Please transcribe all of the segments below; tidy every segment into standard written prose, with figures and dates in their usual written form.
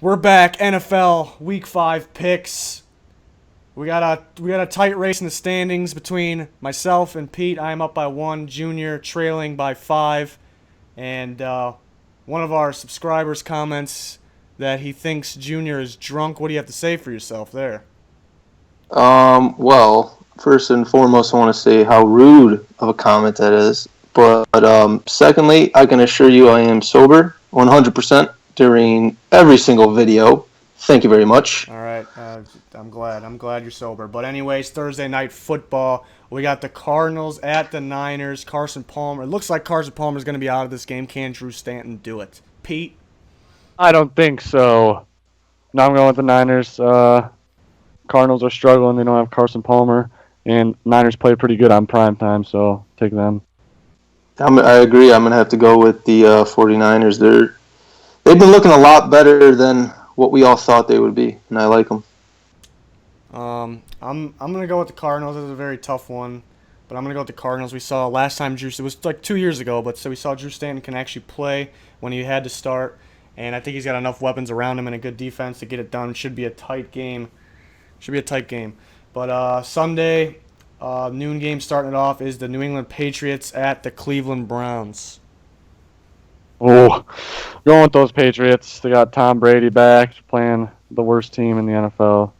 We're back. NFL Week 5 picks. We got a tight race in the standings between myself and Pete. I am up by 1, Junior trailing by 5, and one of our subscribers comments that he thinks Junior is drunk. What do you have to say for yourself there? Well, first and foremost, I want to say how rude of a comment that is. But secondly, I can assure you I am sober 100% during every single video. Thank you very much. All right, I'm glad. I'm glad you're sober. But anyways, Thursday night football. We got the Cardinals at the Niners. Carson Palmer. It looks like Carson Palmer is going to be out of this game. Can Drew Stanton do it? Pete. I don't think so. Now I'm going with the Niners. Cardinals are struggling. They don't have Carson Palmer, and Niners play pretty good on prime time, so take them. I agree. I'm going to have to go with the 49ers. They've been looking a lot better than what we all thought they would be, and I like them. I'm gonna go with the Cardinals. This is a very tough one, but I'm gonna go with the Cardinals. We saw last time Drew. It was like 2 years ago, but so we saw Drew Stanton can actually play when he had to start, and I think he's got enough weapons around him and a good defense to get it done. Should be a tight game. Should be a tight game. But Sunday, noon game starting it off is the New England Patriots at the Cleveland Browns. Oh, going with those Patriots. They got Tom Brady back, playing the worst team in the NFL.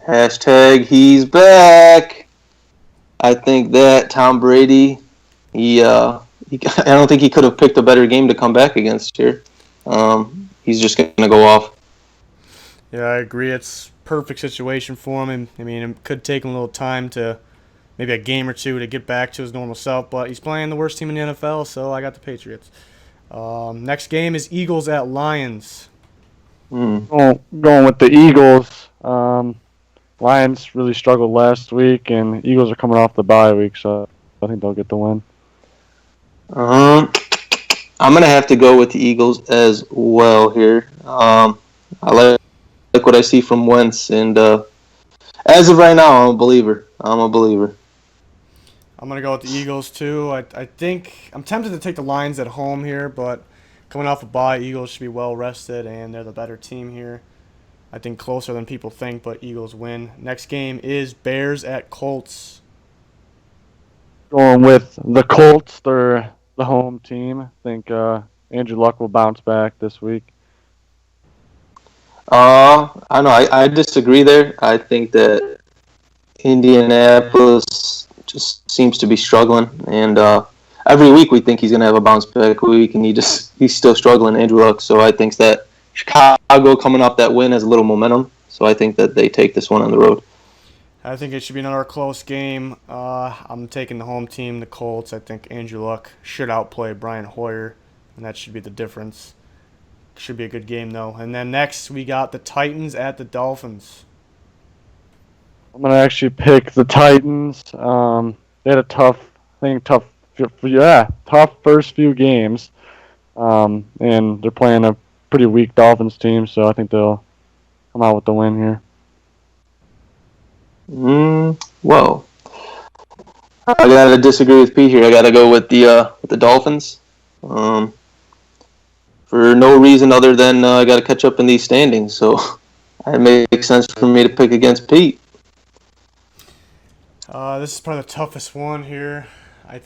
Hashtag he's back. I think that Tom Brady, I don't think he could have picked a better game to come back against here. He's just going to go off. Yeah, I agree. It's perfect situation for him. And I mean, it could take him a little time to maybe a game or two to get back to his normal self. But he's playing the worst team in the NFL, so I got the Patriots. Next game is Eagles at Lions. Going with the Eagles. Lions really struggled last week, and Eagles are coming off the bye week, so I think they'll get the win. I'm going to have to go with the Eagles as well here. I like what I see from Wentz, and as of right now, I'm a believer. I'm gonna go with the Eagles too. I think I'm tempted to take the Lions at home here, but coming off a bye, Eagles should be well rested, and they're the better team here. I think closer than people think, but Eagles win. Next game is Bears at Colts. Going with the Colts. They're the home team. I think Andrew Luck will bounce back this week. I know. I disagree there. I think that Indianapolis just seems to be struggling, and every week we think he's going to have a bounce back week, and he's still struggling, Andrew Luck. So I think that Chicago coming off that win has a little momentum. So I think that they take this one on the road. I think it should be another close game. I'm taking the home team, the Colts. I think Andrew Luck should outplay Brian Hoyer, and that should be the difference. Should be a good game, though. And then next, we got the Titans at the Dolphins. I'm gonna actually pick the Titans. They had a tough first few games, and they're playing a pretty weak Dolphins team, so I think they'll come out with the win here. Well, I gotta disagree with Pete here. I gotta go with the Dolphins. For no reason other than I gotta catch up in these standings. So it makes sense for me to pick against Pete. This is probably the toughest one here. I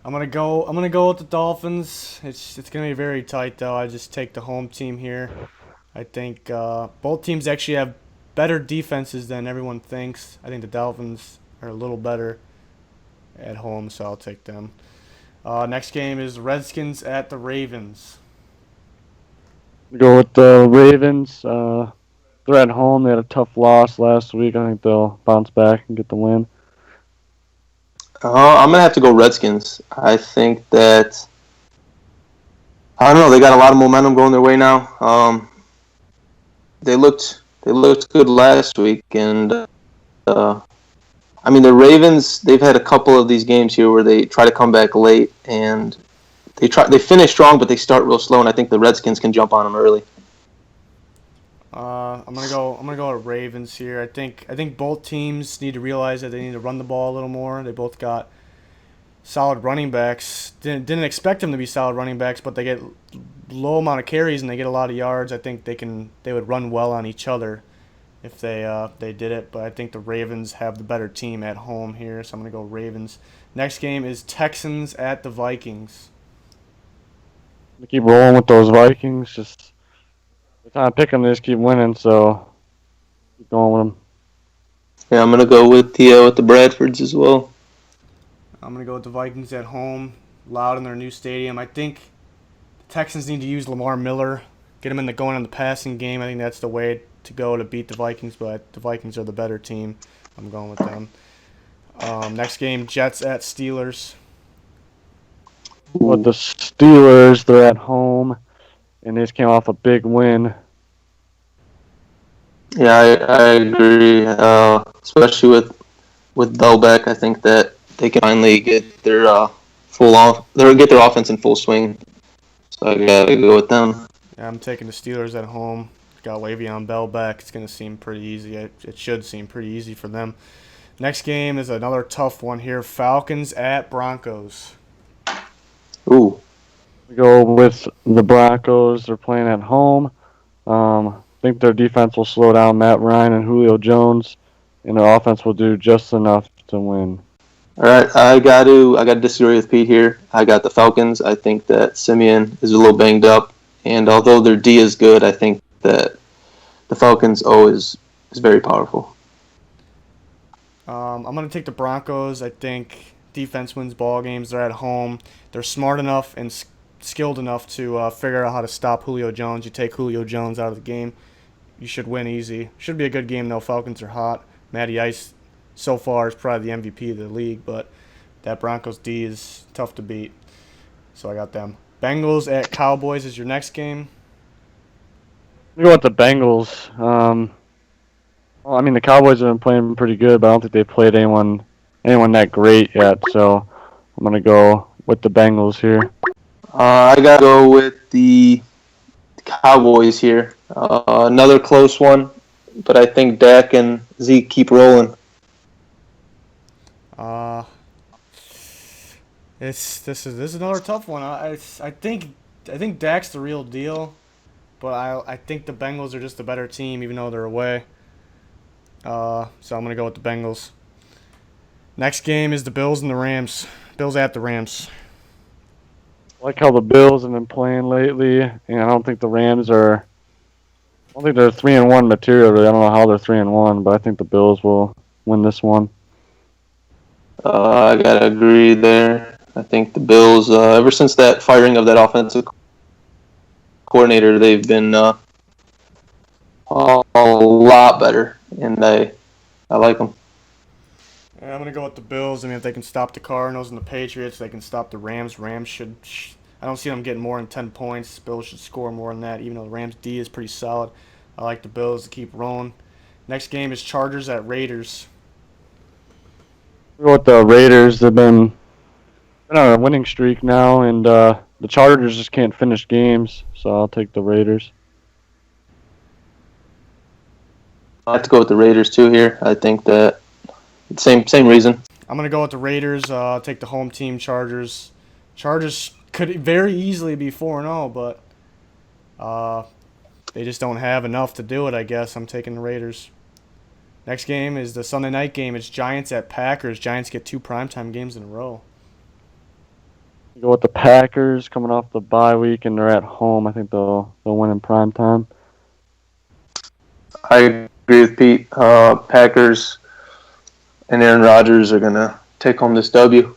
I'm gonna go. I'm gonna go with the Dolphins. It's gonna be very tight though. I just take the home team here. I think both teams actually have better defenses than everyone thinks. I think the Dolphins are a little better at home, so I'll take them. Next game is Redskins at the Ravens. Go with the Ravens. They're at home. They had a tough loss last week. I think they'll bounce back and get the win. I'm gonna have to go Redskins. I think that I don't know. They got a lot of momentum going their way now. They looked good last week, and I mean the Ravens. They've had a couple of these games here where they try to come back late, and they finish strong, but they start real slow. And I think the Redskins can jump on them early. I'm gonna go. I'm gonna go with Ravens here. I think both teams need to realize that they need to run the ball a little more. They both got solid running backs. Didn't expect them to be solid running backs, but they get low amount of carries and they get a lot of yards. I think they would run well on each other if they did it. But I think the Ravens have the better team at home here, so I'm gonna go Ravens. Next game is Texans at the Vikings. We keep rolling with those Vikings. Just every time I pick them, they just keep winning. So keep going with them. Yeah, I'm gonna go with the Bradfords as well. I'm gonna go with the Vikings at home, loud in their new stadium. I think the Texans need to use Lamar Miller, get him in the going on the passing game. I think that's the way to go to beat the Vikings, but the Vikings are the better team. I'm going with them. Next game, Jets at Steelers. But the Steelers, they're at home, and they just came off a big win. Yeah, I agree. Especially with Bell back, I think that they can finally get their get their offense in full swing. So I gotta go with them. Yeah, I'm taking the Steelers at home. Got Le'Veon Bell back. It's going to seem pretty easy. It should seem pretty easy for them. Next game is another tough one here. Falcons at Broncos. Ooh, We go with the Broncos. They're playing at home. I think their defense will slow down Matt Ryan and Julio Jones, and their offense will do just enough to win. all right. I got to disagree with Pete here. I got the Falcons. I think that Simeon is a little banged up, and although their D is good, I think that the Falcons O is very powerful. I'm going to take the Broncos. I think defense wins ball games. They're at home. They're smart enough and skilled enough to figure out how to stop Julio Jones. You take Julio Jones out of the game, you should win easy. Should be a good game, though. Falcons are hot. Matty Ice, so far, is probably the MVP of the league, but that Broncos D is tough to beat. So I got them. Bengals at Cowboys is your next game. We go with the Bengals. Well, I mean, the Cowboys have been playing pretty good, but I don't think they've played anyone that great yet. So I'm gonna go with the Bengals here. I gotta go with the Cowboys here. Another close one, but I think Dak and Zeke keep rolling. Uh, this is another tough one. I think Dak's the real deal, but I think the Bengals are just a better team, even though they're away. So I'm gonna go with the Bengals. Next game is the Bills and the Rams. Bills at the Rams. I like how the Bills have been playing lately, and I don't think the Rams are. I don't think they're 3-1 material. Really. I don't know how they're 3-1, but I think the Bills will win this one. I gotta agree there. I think the Bills, ever since that firing of that offensive coordinator, they've been a lot better, and I like them. Yeah, I'm gonna go with the Bills. I mean, if they can stop the Cardinals and the Patriots, they can stop the Rams. Rams should. I don't see them getting more than 10 points. Bills should score more than that, even though the Rams D is pretty solid. I like the Bills to keep rolling. Next game is Chargers at Raiders. We go with the Raiders. They've been on a winning streak now, and the Chargers just can't finish games. So I'll take the Raiders. I have to go with the Raiders too here. I think that same reason. I'm gonna go with the Raiders. Take the home team, Chargers. Chargers could very easily be 4-0, but they just don't have enough to do it. I guess I'm taking the Raiders. Next game is the Sunday night game. It's Giants at Packers. Giants get 2 primetime games in a row. We go with the Packers coming off the bye week, and they're at home. I think they'll win in prime time. I agree with Pete. Packers and Aaron Rodgers are gonna take home this W.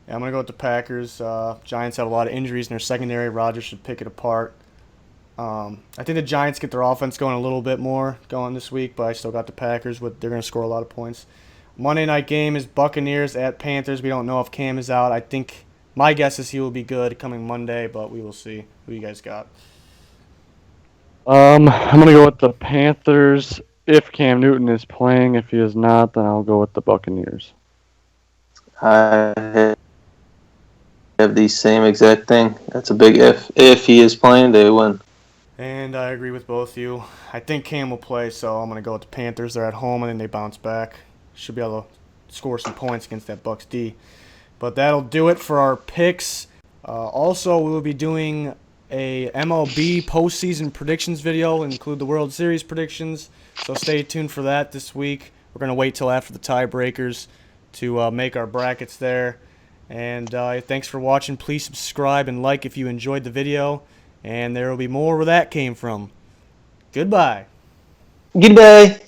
Yeah, I'm gonna go with the Packers. Giants have a lot of injuries in their secondary. Rodgers should pick it apart. I think the Giants get their offense going a little bit more going this week, but I still got the Packers. They're going to score a lot of points. Monday night game is Buccaneers at Panthers. We don't know if Cam is out. I think my guess is he will be good coming Monday, but we will see. Who you guys got? I'm gonna go with the Panthers if Cam Newton is playing. If he is not, then I'll go with the Buccaneers. I have the same exact thing. That's a big if. If he is playing, they win. And I agree with both of you. I think Cam will play, so I'm going to go with the Panthers. They're at home, and then they bounce back. Should be able to score some points against that Bucs D. But that'll do it for our picks. Also, we will be doing a MLB postseason predictions video, include the World Series predictions. So stay tuned for that this week. We're going to wait till after the tiebreakers to make our brackets there. And thanks for watching. Please subscribe and like if you enjoyed the video. And there will be more where that came from. Goodbye. Goodbye.